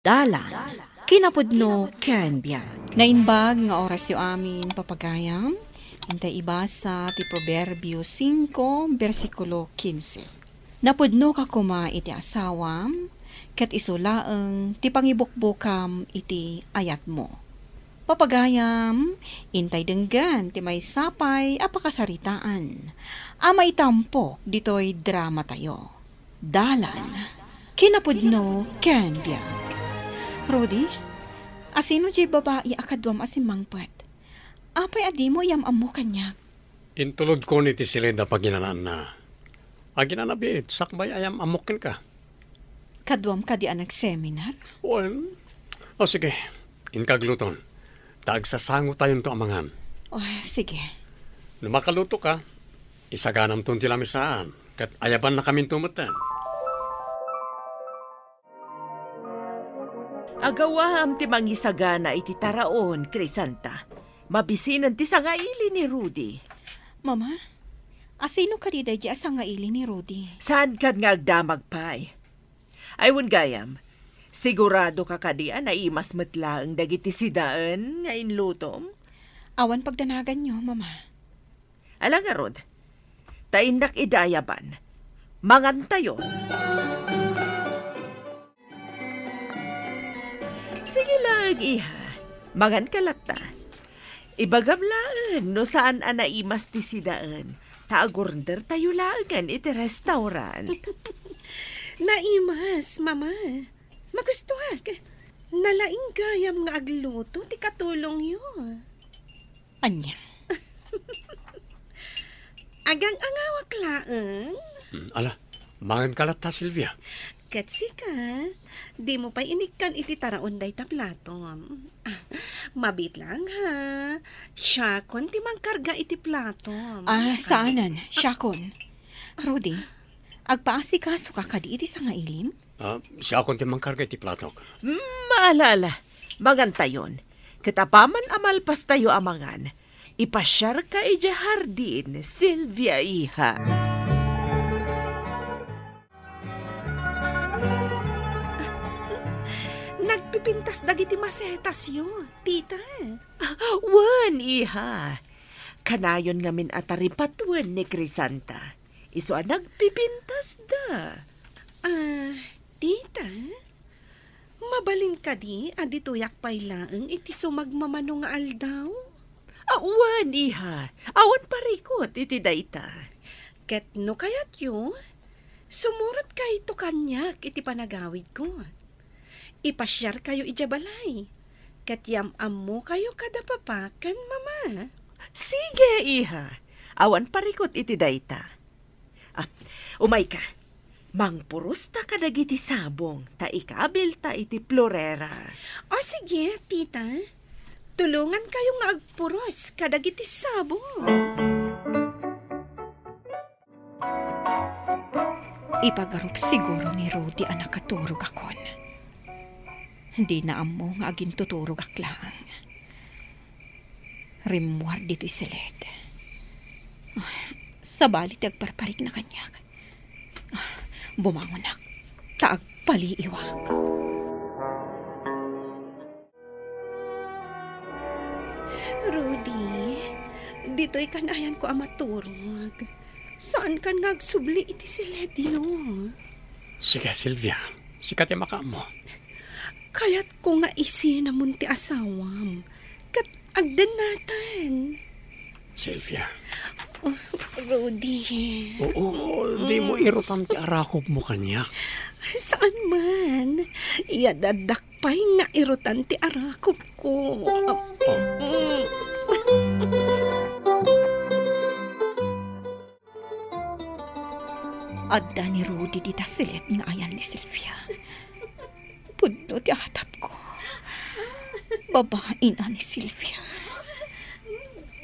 Dalan, kinapudno ken biag. Nainbag nga oras yu amin papagayam, intay ibasa ti Proverbio 5, versikulo 15. Napudno ka kuma iti asawam, ket isulaeng ti pangibukbukam iti ayat mo. Papagayam, intay denggan ti may sapay apakasaritaan. Ama itampok ditoy drama tayo. Dalan, kinapudno ken biag. Rudy, asino di babae akadwam asin mangpet? Apay adi mo yam amo kanyak. Intulod ko ni ti Silenda paginanaan na. Aginanabit, sakbay ayam amokin ka. Kadwam ka di anag seminar? Well, sige, inkagluton. Tagsasango tayong to amangan. Oh, sige. Lumakaluto ka, isaganam tong tilamisaan, kat ayaban na kaming tumutan. Agawaham ti mangisagana iti taraon, Crisanta. Mabisinan ti sangaili ni Rudy. Mama, asino ka di dahi asa nga ili ni Rudy? Saan ka nga agdamag pay? Aywan gayam, sigurado ka kadian na imas metla ang dagiti sidaan nga inlutom? Awan pagdanagan nyo, mama. Alangarod, taindak idayaban, mangantayon. Sige lang, iha. Mangan kalata. Ibagablaan no saan anaimas ti sidaan. Taagurnder tayo lagan iti restaurant. Naimas, mama. Magustuhag. Nalaing gayam nga agluto, ti katulong yun. Anya. Agang angawak laeng. Ala, mangan kalata, Silvia. Katsi ka, di mo pa inikan iti taraon day ta platom. Mabit lang ha. Siya kon ti mangkarga iti platom. Saanan? Syakon. Rudy, agpaasikaso ka kadi iti sa nga ilim? Siya akong timangkarga iti platok. Maalala, magantayon. Katapaman amalpas tayo amangan. Ipasyar ka ija hardin, Silvia iha. Nagpipintas dagiti masetas yun, tita. Wan, iha. Kanayon ngamin ataripatwan ni Crisanta. Iso nagpipintas da. Tita? Mabalin ka di, adi tuyak pay laeng iti sumagmamano nga aldaw. Wan, iha. Awan parikot iti dayta. Ket no kayat yu, sumurot kay to kanyak iti panagawid ko. Ipasyar kayo ijabalay. Ket yam-am mo kayo kada papakan, mama. Sige, iha. Awan parikot iti dayta. Umay ka. Mangpuros ta kadagiti sabong, ta ikabil ta iti florera. O sige, tita. Tulungan kayo nga agpuros kadagiti sabong. Ipagarup siguro ni Rudy anak katurog akon. Hindi na amo nga aging tuturog aklang. Rimuar dito isilid. Sa balit agparparik na kanyak. Bumangon ak, taag paliiwak. Rudy, dito'y kanayan ko amaturog. Saan kan nga agsubli iti siledyo? Sige, Silvia. Sikat yung maka mo. Kaya't ko nga isi na munti asawam. Kat agdan natin. Silvia. Rudy, Oo, di mo irutan ti arakop mo kanyak. saan man? Iyadadakpay nga irutan ti arakop ko. Adda ni Rudy dita silet nga ayan ni Silvia. Pudno ti atap ko. Babain na ni Silvia.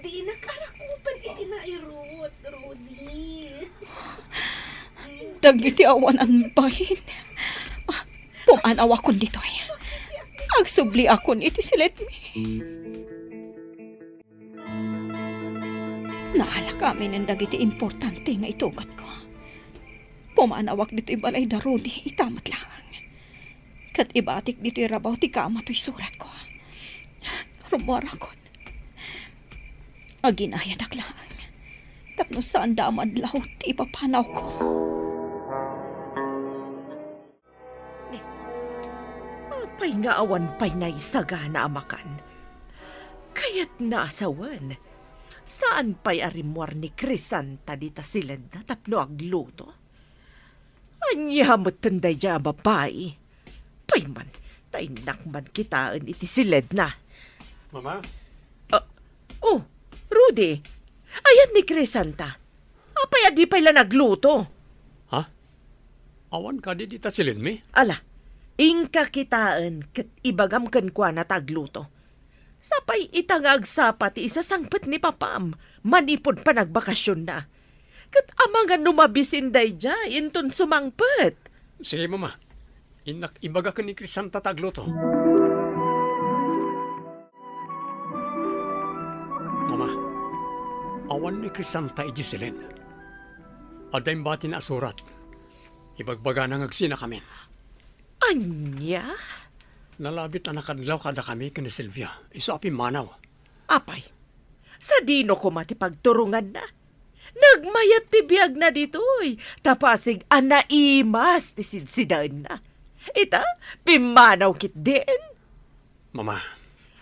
Di nakarakupan iti nairot, Rudy. Dagiti awan ang bahin. Pumanaw akon dito. Agsubli akon iti silet mi. Naala kami ng dagiti importante nga itugat ko. Pumanawak dito ibalay da Rudy, itamat lang. Kat ibatik dito rabaw ti kama to'y surat ko. Rumora kon. Aginayad aklang. Tapno saan damad law ti ipapanaw ko. Apay nga awan pa'y naisagana amakan. Kaya't naasawan. Saan pa'y arimwar ni Crisanta dita silenda tapno agluto? Anya mo't tanday dya babae. Payman, tainakman kitaan iti siled na. Mama? Oh, Rudy, ayan ni Crisanta. Apay adi pa'y la nagluto. Ha? Awan ka di dita silid mi? Ala, ingka kitaan kat ibagam kan kwa na tagluto. Sapay itangag sapat isasangpet ni papam, manipod pa nagbakasyon na. Kat amangan numabisin day dya, inton sumangpet. Sige, mama. Ibaga ka ni Crisanta tagluto. Mama, awan ni Crisanta ijisilin. Aday bati na surat. Ibagbaga na ngagsina kami. Anya? Nalabit na nakadlaw kada kami kani Silvia. Iso api manaw. Apay, sa dino ko matipagturungan na. Nagmayat ti biyag na ditoy. Tapasig anaimas ti sinsidaan na. Ita, pimanaw kit din. Mama,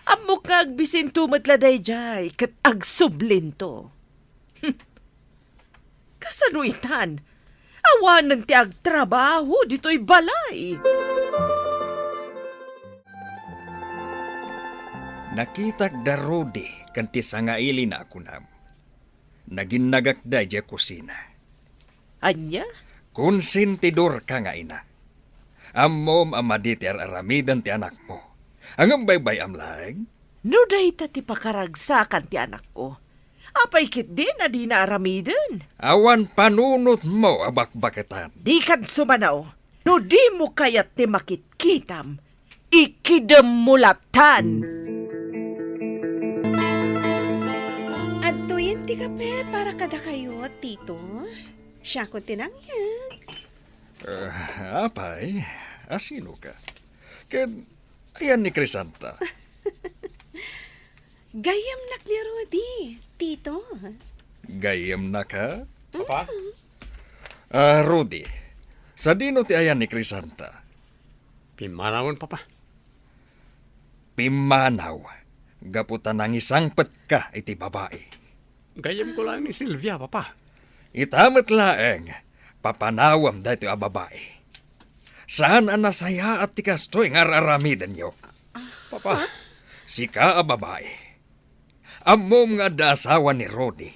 Amo kag bisin tumatladay jay, kat agsublin to. Kasaluitan, awanan ti agtrabaho dito'y balay. Nakitag da Rudy kanti sangaili na ako nam. Naginagakda dya kusina. Anya? Konsentidor ka nga ina. Amom amaditi aramidan ti anak mo. Ang baybay amlaeng? No day ta ti pakaragsakan ti anak ko. Apay kit din na di na aramiden. Awan panunot mo abakbaketan. Di kad sumanaw. No di mo kayat ti makitkitam. Ikidamulatan. At tuyin ti kape para kada kayo, tito. Siya ko tinangyag. Apay, asino ka? Ken, ayan ni Crisanta. Gayam nak ni Rudy, tito. Gayem na ka? Papa? Rudy, sa dino ti ayan ni Crisanta? Pimanawon, Papa. Pimanaw, gaputan ang isang ka iti babae. Gayam ko lang ni Silvia, Papa. Itamat laeng, papanawam dito a babae. Saan ang nasaya at tikastoy nga raramiden nyo? Papa? Sika a babae. Amom nga da asawa ni Rodi.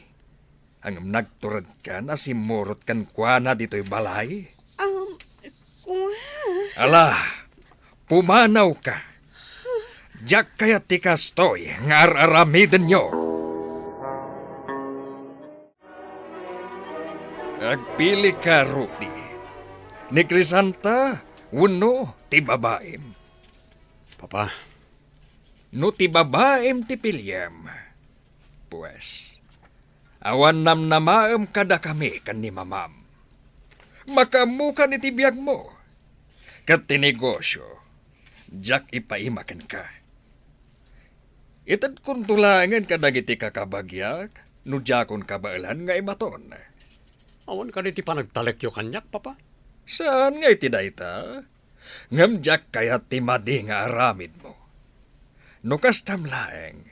Ang nagturad ka na si Murot kan kwa na dito'y balay. Kuha. Ala, pumanaw ka. Diyak kaya tikastoy nga raramiden nyo. Agpili ka, Rudy. Ni Crisanta, uno, ti babaem. Papa, No ti babaem ti pilyem. Pues, awan namnamaem kada kami kan ni mamam. Makamukan iti biyag mo. Kat ti negosyo, jak ipaimakan ka. Itad kung tulangan kadagiti kakabagyak, no jakon kabailan nga imaton. awan ka ti panagtalekyo kanyak, Papa. Saan nga iti dayta? Ngamjak kaya ti madi nga aramid mo. No kastam laeng,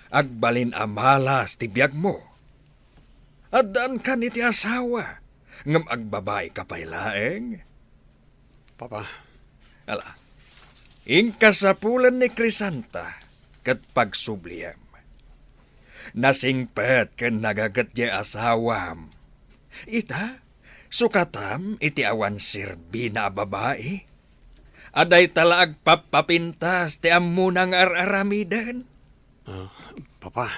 agbalin amalas ti biyag mo. Adan ka ni ti asawa, ngam agbabae ka pa'y laeng. Papa, Ala, ingkasapulan ni Crisanta, kat pagsubliyam. Nasingpet ken nagagat di asawam. Ita, sukatam iti awan sirbi na babae. Aday talaag papapintas ti amunang aramidan. Papa,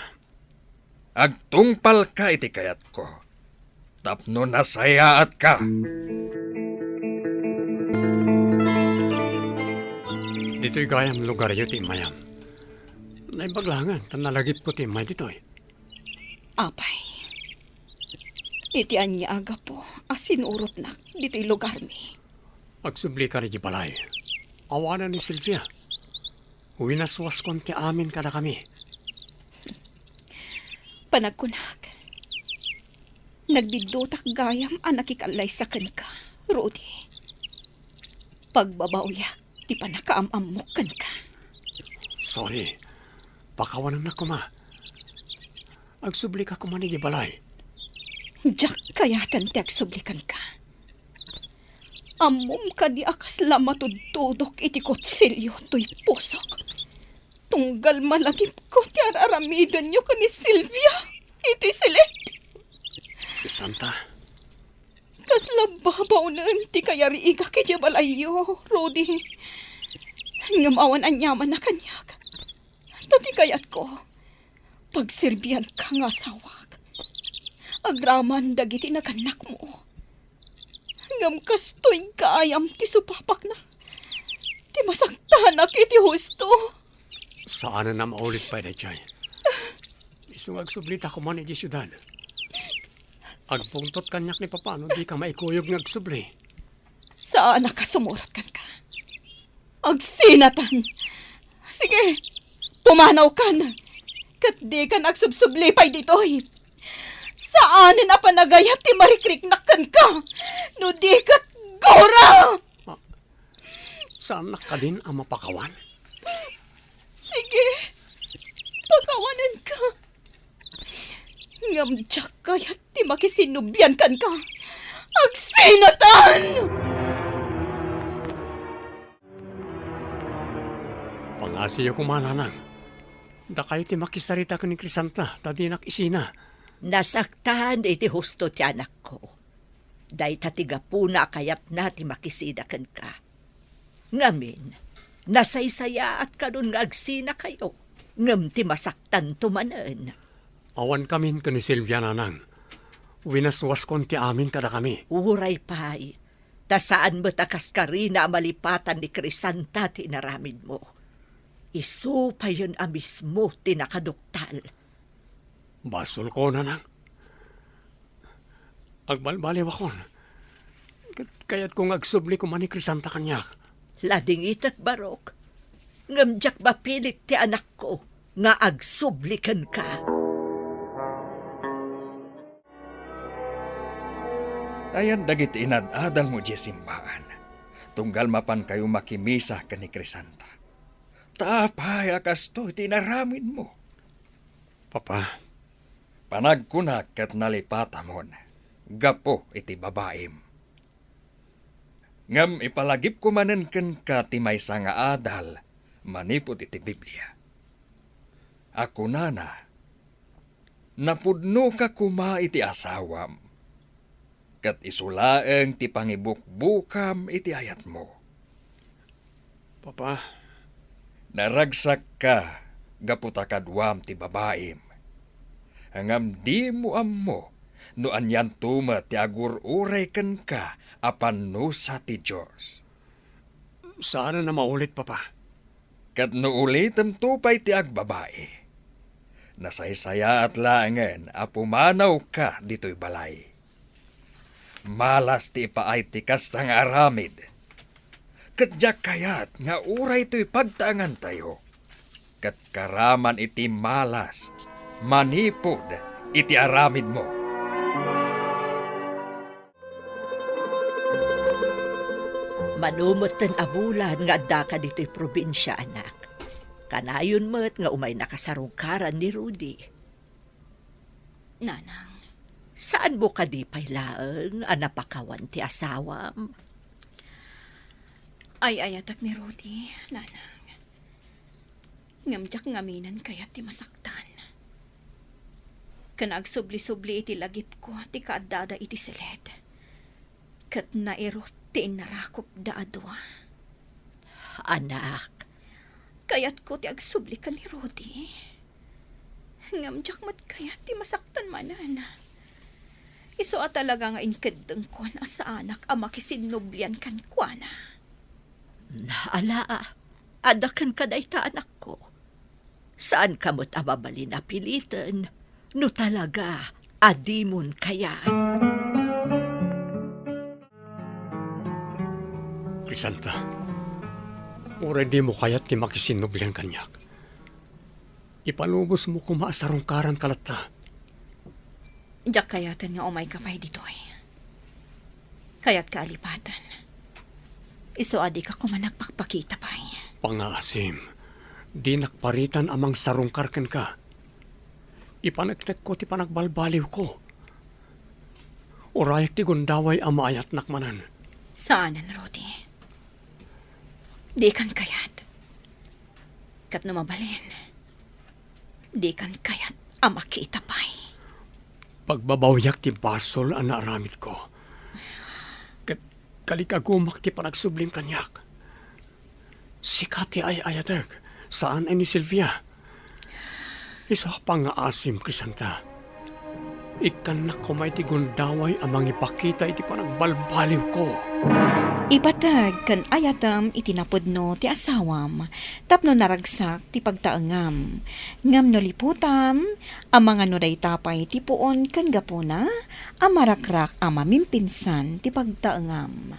Agtungpal ka iti kayat ko. Tapno nasayaat ka. dito'y gayam lugar yo ti mayam. Naibaglangan, tanalagip ko ti may dito'y. Apay. Iti anya aga po, asin urot na, dito'y lugar mi. Agsubli ka rin di balay. Awanan ni Silvia. Winaswas kon ti amin kada kami. Panagkunak. Nagbidutak gayam anak ikalay sa ka, Rudy. Pagbabauyak, ti panakaamamok ka. Sorry. Pakawanan na ko ma. Agsubli ka kumani di balay. Jack kayatan ti agsublikan ka. Amom ka di akas lamatudtudok iti kutsilyo to'y pusok. Tunggal malagip ko ti araramidan nyo ka ni Silvia. Iti silet. Santa, Kasla babaw na ti kayariiga kiti balayo, Rudy. Ngamawan anyaman na kanyak. Tati kayat ko, pagsirbiyan ka nga sawak. Agraman dagiti nakanak mo. Ngam kastoy kaayam ti supapak na. Ti masaktanak iti husto. saan na maulit pa na chay? Isung agsublita ko man iti syudad. Agpungtot kanyak ni papano, di ka maikuyog ng agsubli. Saan nakasumurat kan ka? Agsinatan. Sige, pumanaw kan. Kat di ka nagsubsublipay ditoy. Saan na panagayat ti marikrik nakan ka? No di kat gora! Saan ka din ang mapakawan? Sige, pagkawanan ka. Ngamtsak kayat ti makisinubyan kan ka. Agsinatan! Pangasiyo kumananang. Da kayo ti makisarita ka ni Crisanta, tadinak isina. Nasaktahan iti husto ti anak ko. Day tatigapuna kayat na ti makisidakan ka. Ngamin, nasaysaya at kanun nga agsina kayo. Ngam ti masaktan tumanen. Awan kamin ka ni Silvia nanang. Winaswas kon ti amin kada kami. Uray pay, ta saan mo takas ka rin na malipatan ni Crisanta ti naramid mo. Isu pa yun a mismo ti nakaduktal. Basol ko nanang. Agbalbaliw akon. Kaya't kung agsubli ko man ni Crisanta kanyak. Lading itak barok. Ngamjak ba pilit ti anak ko nga agsublikan ka. Ayan dagit inadadal mo di simbaan. Tunggal mapan kayo makimisa ka ni Crisanta. Tapay akas to tinaramid mo. Papa, Panagkunak kat nalipatamon. Gapo iti babaim. Ngam ipalagip ko manen ken ka ti maysa nga adal. Manipot iti Biblia. Ako nana. Napudno ka kuma iti asawam. Kat isulaeng ti pangibukbukam iti ayat mo. Papa, Naragsak ka, gaputakadwam ti babaim. Hangam di mo ammo, no anyan tuma ti agur-uray ken ka, apan no sa ti Diyos. saan na maulit, Papa? Kat no ulitem tupay ti agbabae. Nasaysaya at laangen, apumanaw ka dito'y balay. Malas ti ipaay ti kastang aramid. Kadyak kayat nga uray to'y pagtaangan tayo. Kat karaman iti malas, manipod iti aramid mo. Manumot ten abulan nga adda ka dito'y probinsya, anak. Kanayon mo't nga umay nakasarungkaran ni Rudy. Nanang, Saan mo ka di pailaeng anapakawan ti asawam? ay ayatak ni Rudy, nanang. Ngamjak ngaminan kaya ti masaktan. Kanagsubli-subli iti lagip ko ti kaadada iti selet. Kat nairot ti narakop da adwa. Anak, Kayat ko ti agsubli ka ni Rudy. Ngamjak mat kaya ti masaktan manan. Iso at talaga nga inkadeng ko na sa anak ang makisinublian kan kwa na. naala, adakan ka dayta anak ko. Saan ka mo't ababalin apilitan? No talaga, adimon kaya. Crisanta, Ura di mo kayat ti makisinublen kanyak. Ipalubos mo kumaasarong karan kalata. Diyak kayatan nga umay kapay ditoy. Kayat kaalipatan. Iso adi ka kumanagpakpakita pa'y. Pangaasim, di nakparitan amang sarungkar ken ka. Ipanagnek ko ti panagbalbaliw ko. Urayak ti gundaway amayat nakmanan. Saanan, Rodi? Di kan kayat. Kat numabalin. Di kan kayat amakita pa'y. Pagbabawyak ti basol ang naaramid ko. Kalikagumak ti panagsubling kanyak. Sikati ay ayadag. Saan ay ni Silvia? Isa pa nga asim, Crisanta. Ikan na kumay ti gundaway amang ipakita iti panagbalbaliw ko. Ipatag kan ayatam itinapudno ti asawam, tapno naragsak ti pagtaangam. Ngam no liputam, ang mga nuday tapay ti puon kan gapuna, ang marakrak ang mamimpinsan ti pagtaangam.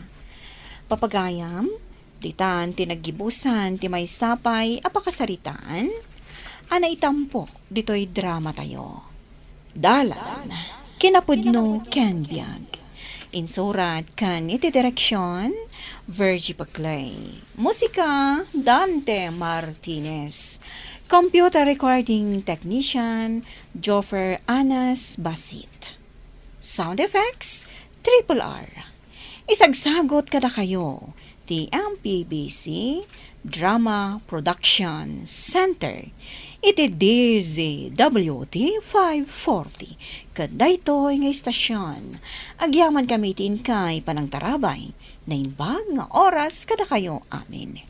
Papagayam, ditan ti naggibusan ti may sapay apakasaritaan, ana itampok dito'y drama tayo. Dalan, kinapudno ken biag. Insurat kan iti direksyon, Virgie Paclay. Musika, Dante Martinez. Computer recording technician, Joffer Anas Basit. Sound effects, Triple R. Isagsagot kada kayo, the MPBC Drama Production Center. Iti DZWT 540. Kadaytoy nga istasyon. Agyaman kami tin kay panang tarabay na imbag nga oras kada kayo amin.